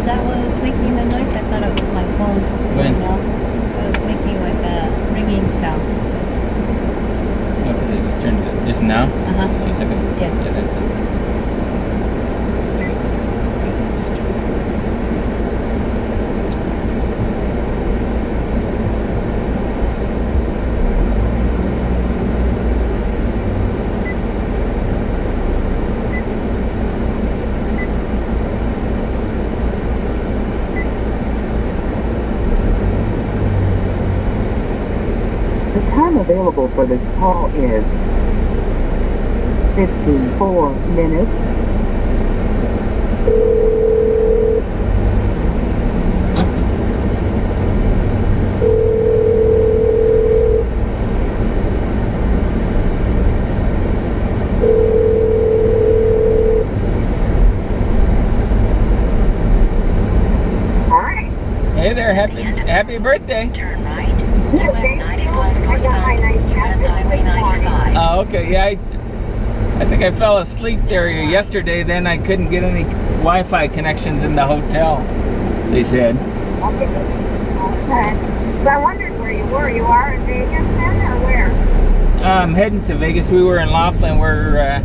that what was making the noise? I thought it was my phone. When? It was making like a ringing sound. Oh, because I just turned it just now? Uh-huh. A few seconds? Yeah. Yeah, that's it. The time available for this call is 54 minutes. All right. Hey there, happy birthday. Turn right. US 95 northbound, US Highway 95. Oh, okay. Yeah, I think I fell asleep there yesterday. Then I couldn't get any Wi-Fi connections in the hotel, they said. Okay. So I wondered where you were. You are in Vegas then, or where? I'm heading to Vegas. We were in Laughlin. We're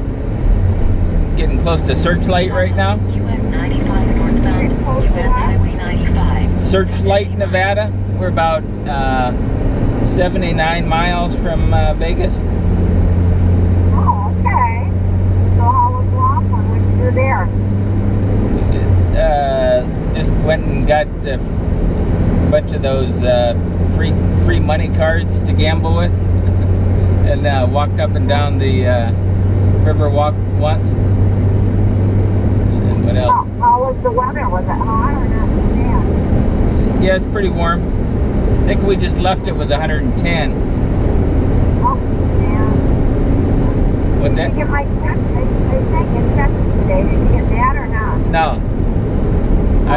getting close to Searchlight right now. US 95 northbound, US Highway 95. Searchlight, Nevada. We're about 79 miles from Vegas. Oh, okay. So how was Laughlin when you were there? Just went and got a bunch of those free money cards to gamble with, and walked up and down the river walk once. And what else? How was the weather? Was it hot or not too bad? Yeah, it's pretty warm. I think we just left. It was 110. Oh, yeah. What's Did that? you get my text? I sent you a text today. Did you get that or not? No. I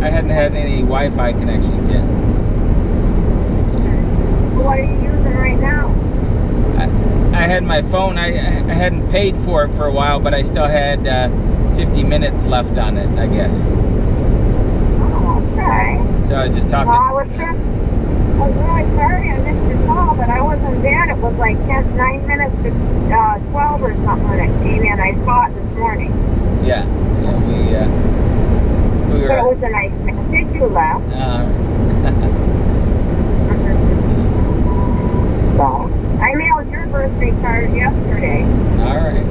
hadn't had any Wi-Fi connections yet. What are you using right now? I had my phone. I hadn't paid for it for a while, but I still had 50 minutes left on it, I guess. Oh, okay. So I just talked. Well, I was really sorry I missed your call, but I wasn't there. It was like 9 minutes to 12 or something when it came in. I saw it this morning. Yeah, we But it were. was a nice message you left. So, I mailed your birthday card yesterday. All right.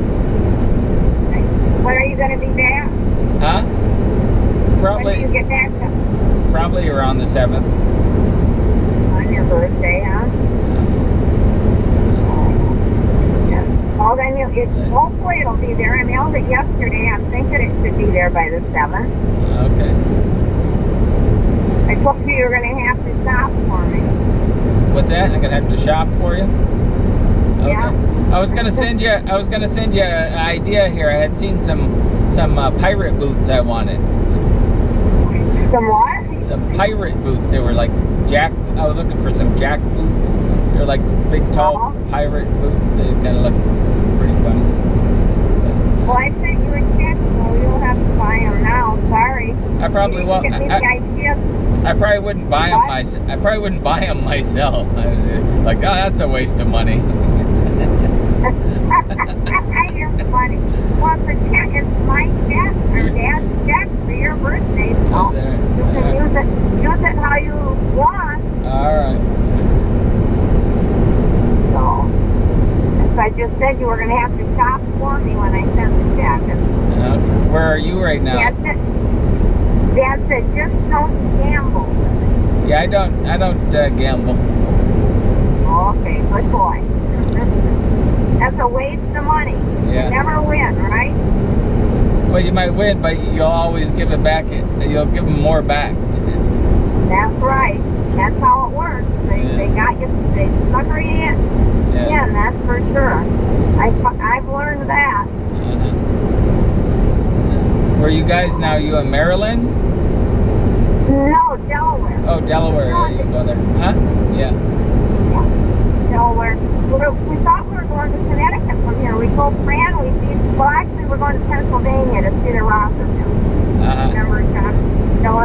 When are you going to be back? Huh? When do you get back Probably around the 7th. on your birthday, huh? Yeah. Well, then hopefully it'll be there. I mailed it yesterday. I'm thinking it should be there by the 7th. Okay. I told you you were going to have to shop for me. What's that? I'm gonna have to shop for you. Okay. Yeah. I was gonna send you an idea here. I had seen some pirate boots I wanted. Some what? Some pirate boots. They were like I was looking for some jack boots. They're like big, tall pirate boots. They kind of look pretty funny. Well, I sent you a check, so you'll have to buy them now. Sorry. I probably won't. Give me the idea. I probably wouldn't buy them myself. I probably wouldn't buy them myself. Like, oh, that's a waste of money. You're funny. Well, the check is my check, or Dad's check for your birthday, so There. you can use it how you want. All right. So I just said you were going to have to shop for me when I sent the check. Where are you right now? Dad said just don't gamble. Yeah, I don't gamble. Okay, good boy. That's a waste of money. Yeah. You never win, right? Well, you might win, but you'll always give it back. You'll give them more back. That's right. That's how it works. They got you. They sucker you in. Yeah, that's for sure. I've learned that. Where are you guys now? You in Maryland? No, Delaware. Oh, Delaware. Yeah, you go there. Huh? Yeah. Delaware. We thought we were going to Connecticut from here. We told Fran actually we're going to Pennsylvania to see the Rockers. Remember, John? So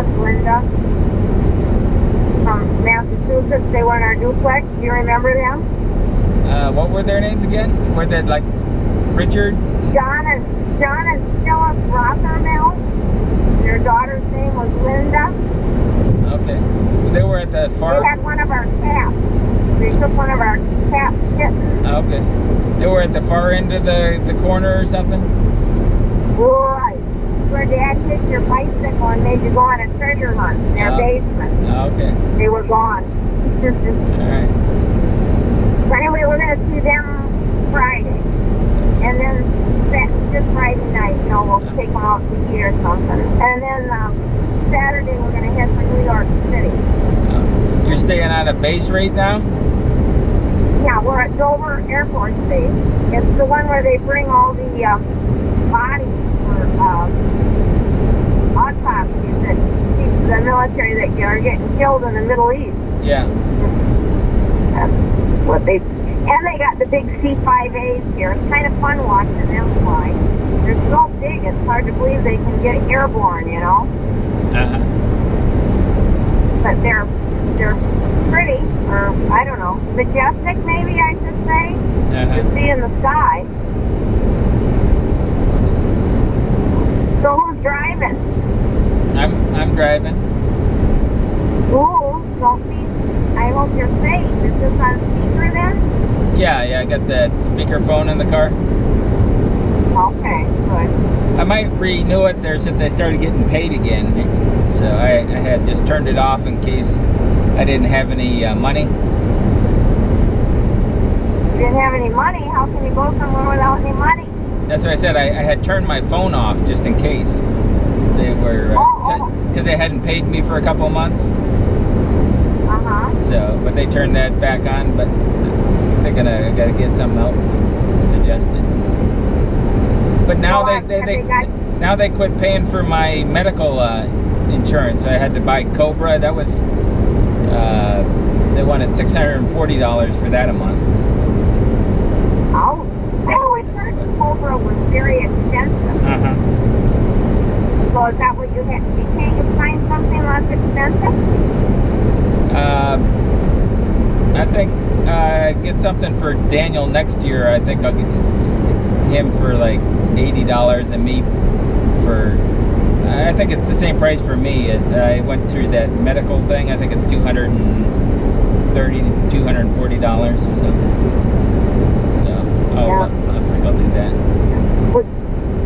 Do you remember them? What were their names again? Were they like Richard? John and Phyllis Rothermel. Their daughter's name was Linda. Okay. They were at the farm. They had one of our cats. They took one of our cat kittens. Okay. They were at the far end of the corner or something? Right. Where Dad hid your bicycle and made you go on a treasure hunt in their basement. Okay. They were gone. Alright. So anyway, we're going to see them Friday. And then just Friday night, we'll take them out to eat or something. And then Saturday, we're going to head for New York City. You're staying on a base right now? Yeah, we're at Dover Air Force Base. It's the one where they bring all the bodies for autopsies that the military that are getting killed in the Middle East. Yeah. That's what they... And they got the big C-5As here. It's kind of fun watching them fly. They're so big, it's hard to believe they can get airborne, Uh-huh. But they're pretty, or I don't know, majestic maybe I should say, to see in the sky. So who's driving? I'm driving. Ooh, don't be, I hope you're safe. Is this on speaker then? Yeah, I got the speakerphone in the car. Okay, good. I might renew it there since I started getting paid again. So I had just turned it off in case I didn't have any money. You didn't have any money? How can you go somewhere without any money? That's what I said. I had turned my phone off just in case they were, because they hadn't paid me for a couple of months. Uh-huh. So, but they turned that back on. But they're gotta get something else adjusted. But now now they quit paying for my medical insurance. I had to buy Cobra. That was they wanted $640 for that a month. Oh, I always heard Cobra was very expensive. So is that what you had? Can't you find something less expensive? I think get something for Daniel next year. I think I'll get him for like $80 and me for. I think it's the same price for me. I went through that medical thing. I think it's $230 to $240 or something. So I think I'll do that. Well,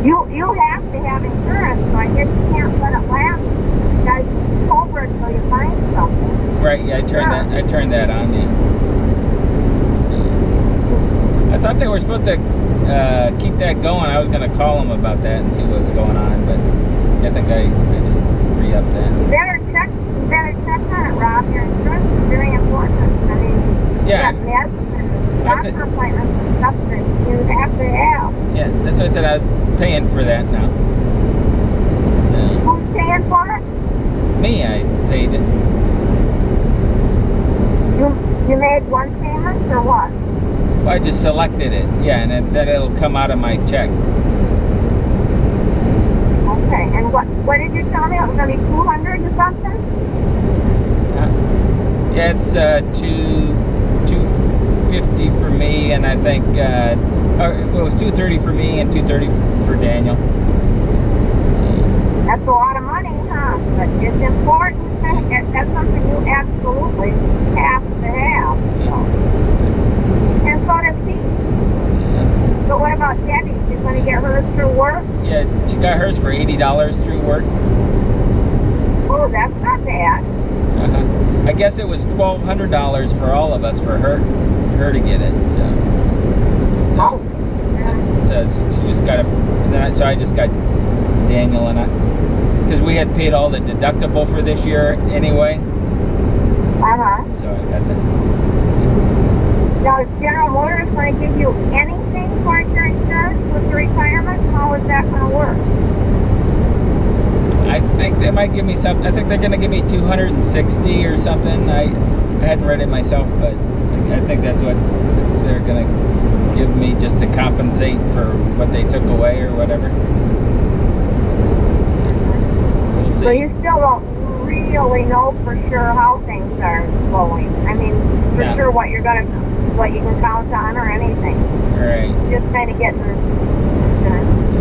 you have to have insurance, so I guess you can't let it lapse. You guys Cobra until you find something. Right? Yeah, I turned that on. Yeah. I thought they were supposed to keep that going. I was going to call them about that and see what's going on, but I think I just re-upped that. You better check on it, Rob. Your insurance is very important. I mean, yeah, you got meds and doctor appointments and stuff that you have to have. Yeah, that's what I said. I was paying for that now. So, who's paying for it? Me, I paid it. You made one payment or what? Well, I just selected it. Yeah, and then it'll come out of my check. Okay, and what did you tell me? It was going to be $200 or something? Yeah, it's $250 for me, and I think it was $230 for me and $230 for Daniel. So. That's a lot of money, huh? But it's important. That's something you absolutely have to have. So. And so does he. Yeah. So what about Debbie? She's going to get hers through work? Yeah, she got hers for $80 through work. Oh, that's not bad. I guess it was $1,200 for all of us for her to get it. So. Oh. So she just got it. So I just got Daniel and I, because we had paid all the deductible for this year anyway. So I got that. Now, is General Motors going to give you anything for your insurance with the retirement? How is that going to work? I think they might give me something. I think they're going to give me $260 or something. I hadn't read it myself, but I think that's what they're going to give me just to compensate for what they took away or whatever. We'll see. So you still don't really know for sure how things are going. I mean, for Yeah. sure what you can count on or anything. Right. Just kind of getting,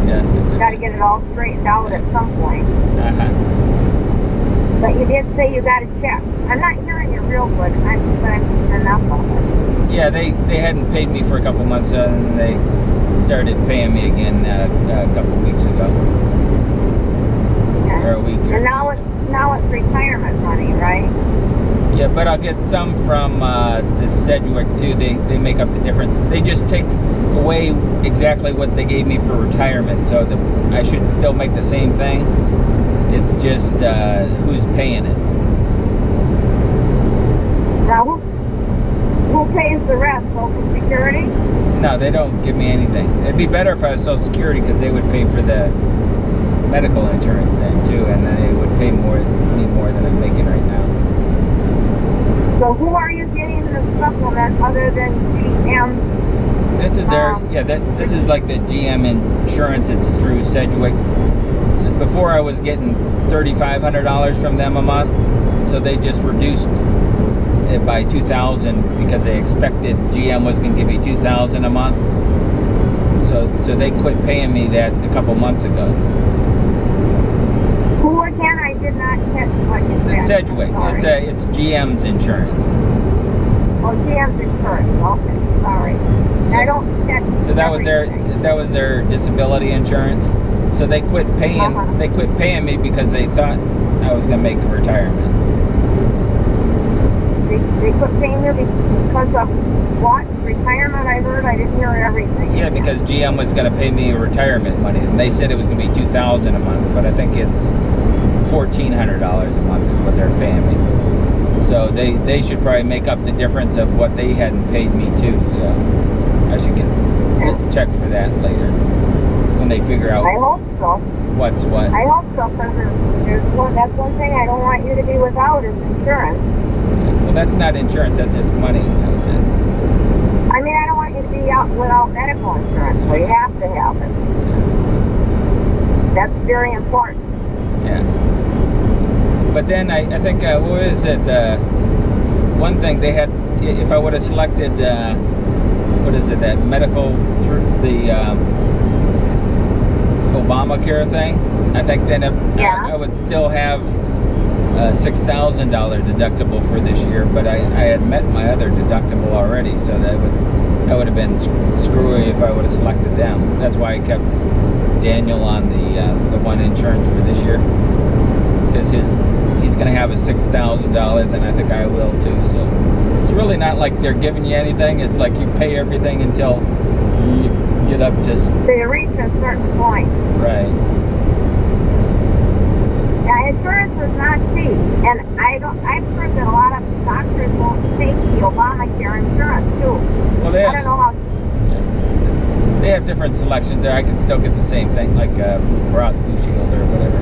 Yeah. got to get it all straightened out at some point. Uh-huh. But you did say you got a check. I'm not hearing you real good, but I'm enough of it. Yeah, they hadn't paid me for a couple months, and they started paying me again a couple weeks ago, or a week. And now it's retirement money, right? Yeah, but I'll get some from the Sedgwick too. They make up the difference. They just take away exactly what they gave me for retirement, so I should still make the same thing. It's just who's paying it. Now, who pays the rest? Social Security? No, they don't give me anything. It'd be better if I was Social Security because they would pay for the medical insurance then too, and then they would pay me more than I'm making right now. So who are you getting the supplement other than GM? This is this is like the GM insurance. It's through Sedgwick. So before I was getting $3,500 from them a month, so they just reduced it by $2,000 because they expected GM was going to give me $2,000 a month. So they quit paying me that a couple months ago. Who again? I did not catch what you The said. Sedgwick. Sorry. It's GM's insurance. Oh, GM's insurance. Okay, sorry. I don't catch. So that was their disability insurance. So they quit paying me because they thought I was going to make a retirement. They quit paying you because of what? Retirement? I heard. I didn't hear everything. Yeah, because GM was going to pay me retirement money, and they said it was going to be $2,000 a month, but I think it's $1,400 a month is what they're paying me. So they should probably make up the difference of what they hadn't paid me too. So I should get checked for that later when they figure out I hope so. what's what. I hope so, because that's one thing I don't want you to be without is insurance. Well, that's not insurance. That's just money. That's it. I mean, I don't want you to be out without medical insurance, so you have to have it. That's very important. Yeah. But then I think, what is it? One thing they had, if I would have selected, what is it, that medical through the Obamacare thing, I think then I would still have a $6,000 deductible for this year, but I had met my other deductible already, so that would have been screwy if I would have selected them. That's why I kept Daniel on the one insurance for this year, because he's going to have a $6,000, then I think I will too. So it's really not like they're giving you anything. It's like you pay everything until you get up to. They reach a certain point. Right. Yeah, insurance is not cheap, and I've heard that a lot of doctors won't take the Obamacare insurance too. Well, I don't know how. They have different selections there. I can still get the same thing, like Blue Cross Blue Shield or whatever.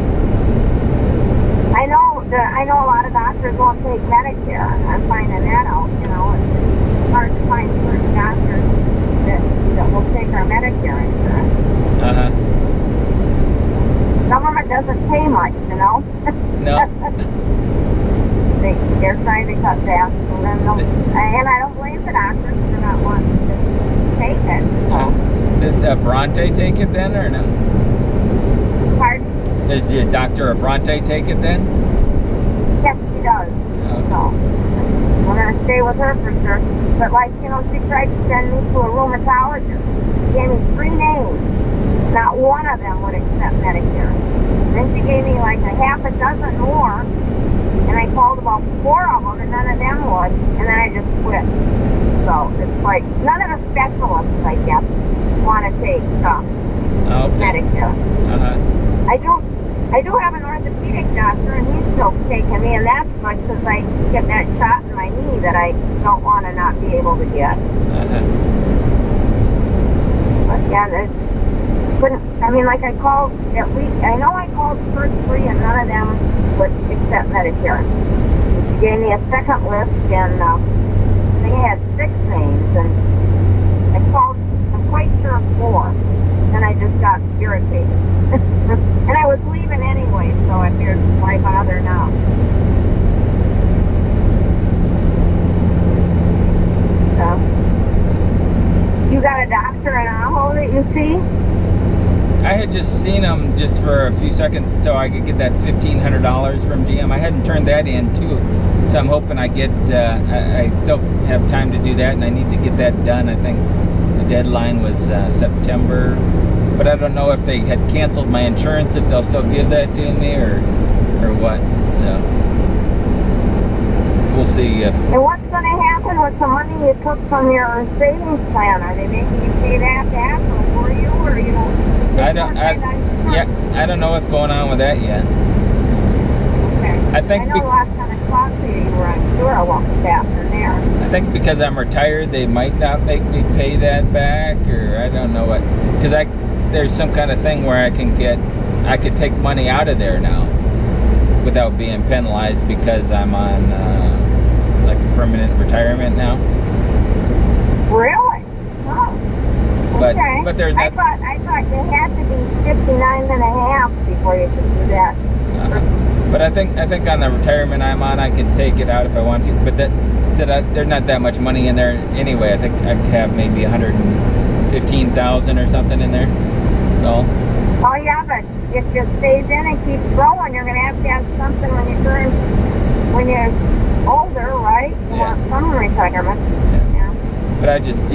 I know a lot of doctors won't take Medicare. I'm finding that out. You know, it's hard to find certain doctors that will take our Medicare insurance. Government doesn't pay much, you know. No. They're trying to cut back, and I don't blame the doctors for not wanting to take it. So. Did Bronte take it then, or no? Pardon? Does the Dr. Bronte take it then? Yes, she does. Okay. So we're gonna stay with her for sure. But she tried to send me to a rheumatologist. She gave me 3 names. Not one of them would accept Medicare. Then she gave me like a half a dozen more, and I called about 4 of them, and none of them would, and then I just quit. So it's like none of the specialists, I guess, want to take Medicare. I do have an orthopedic doctor, and he's still taking me, and that's good because I get that shot in my knee that I don't want to not be able to get. But yeah, I called at least, I know I called the first 3, and none of them would accept Medicare. She gave me a second list, and they had 6 names, and I called, I'm quite sure 4, and I just got irritated. And I was leaving anyway, so I figured, why bother now? for a few seconds so I could get that $1,500 from GM. I hadn't turned that in too, so I'm hoping I get. I still have time to do that, and I need to get that done. I think the deadline was September, but I don't know if they had canceled my insurance, if they'll still give that to me or what. So we'll see if. And what's going to happen with the money you took from your savings plan? Are they making you pay that back, or for you, or you know? I don't know what's going on with that yet. Okay. I think I know last time I talked to you, you were unsure what was happening there. I think because I'm retired, they might not make me pay that back, or I don't know what. Because there's some kind of thing where I could take money out of there now without being penalized because I'm on like a permanent retirement now. Really? Oh. Okay. But there's I thought you had to be 59 and a half before you could do that. But I think on the retirement I'm on, I can take it out if I want to. But there's not that much money in there anyway. I think I have maybe 115,000 or something in there. So. Oh yeah, but if it stays in and keeps growing, you're going to have something when you're older, right? You want some retirement. Yeah. But I just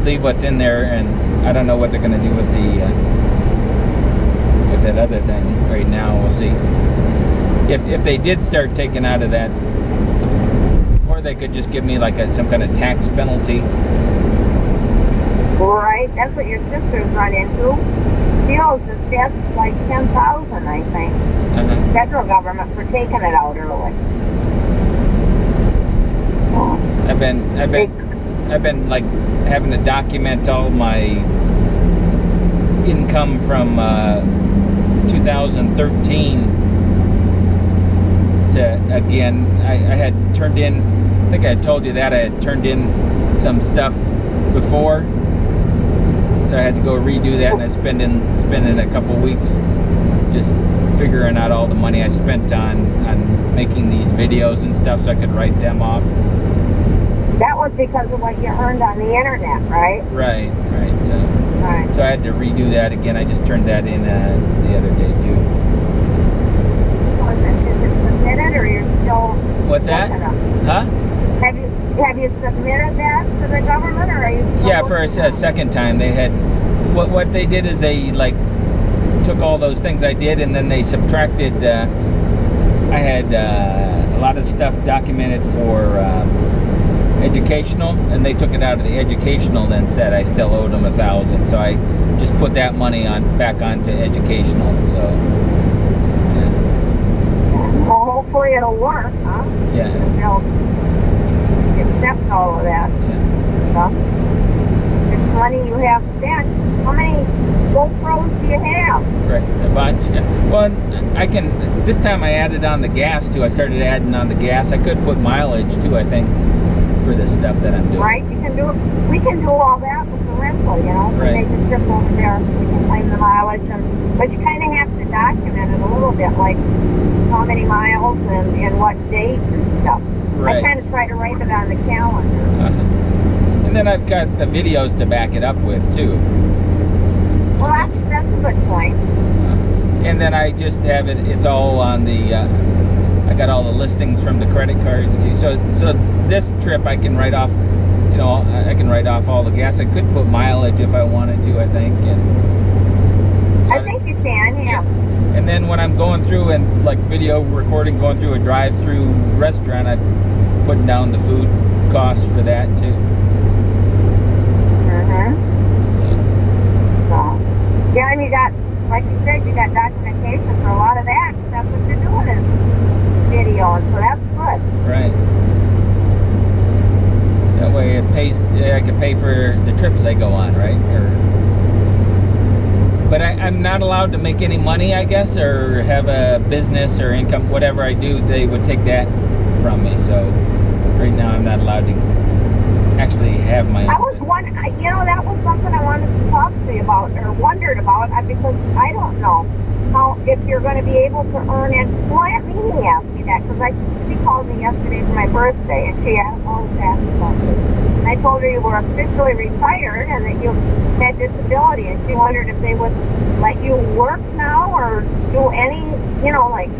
leave what's in there, and I don't know what they're going to do with that other thing right now. We'll see. If they did start taking out of that, or they could just give me like some kind of tax penalty. Right, that's what your sister's run into. She owes the state like $10,000, I think. Federal government for taking it out early. I've been like having to document all my income from 2013 to again. I had turned in. I think I had told you that I had turned in some stuff before, so I had to go redo that, and I spending a couple weeks just figuring out all the money I spent on making these videos and stuff, so I could write them off. That was because of what you earned on the internet, right? Right. So Right. I had to redo that again. I just turned that in the other day too. Is it submitted, or you're still? What's that? Huh? Have you submitted that to the government, or are you? Yeah, for a second time they had. What they did is they like took all those things I did, and then they subtracted. I had a lot of stuff documented for educational, and they took it out of the educational and said I still owed them $1,000. So I just put that money back onto educational. So yeah. Well, hopefully it'll work, huh? Yeah. They'll accept all of that stuff. It's money you have spent. How many GoPros do you have? Right, a bunch. Yeah. Well, I can. This time I added on the gas too. I started adding on the gas. I could put mileage too, I think, for the stuff that I'm doing. Right, you can do. We can do all that with the rental. You know, Right. we make a trip over there. We can claim the mileage, but you kind of have to document it a little bit, like how many miles and what date and stuff. Right. I kind of try to write it on the calendar. And then I've got the videos to back it up with too. Well, that's a good point. And then I just have it. It's all on the. I got all the listings from the credit cards too. So this trip I can write off. You know, I can write off all the gas. I could put mileage if I wanted to. I think. I think you can, yeah. And then when I'm going through and like video recording, going through a drive-through restaurant, I'm putting down the food costs for that too. So, yeah, and you got, like you said, you got documentation for a lot of that. That's what you're doing is video, and so that's good. Right. That way it pays. I can pay for the trips I go on, right? But I'm not allowed to make any money, I guess, or have a business or income. Whatever I do, they would take that from me. So right now, I'm not allowed to actually have my own. You know, that was something I wanted to talk to you about, or wondered about, because I don't know how, if you're going to be able to earn it. Well, Aunt Mimi asked me that, because she called me yesterday for my birthday, and she always asked about it. And I I told her you were officially retired and that you had disability, and she wondered if they would let you work now or do any, like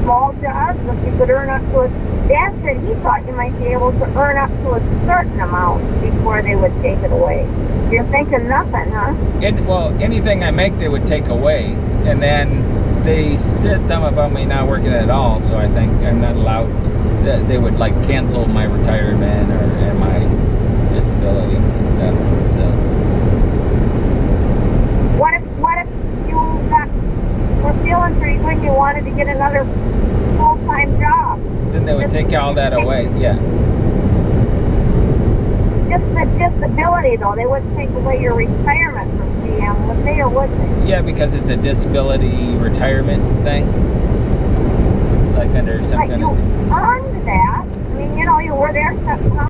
small jobs, if you could earn up to a... Dad said he thought you might be able to earn up to a certain amount before they would take it away. You're thinking nothing, huh? Well, anything I make, they would take away. And then they said something about me not working at all, so I think I'm not allowed... They would, like, cancel my retirement and my disability and stuff, so... What if you were feeling pretty good, you wanted to get another full-time job? Then they would take all that away, yeah. Just the disability, though. They wouldn't take away your retirement from CM, would they, or would they? Yeah, because it's a disability retirement thing. Like under some Right, kind you of... earned that.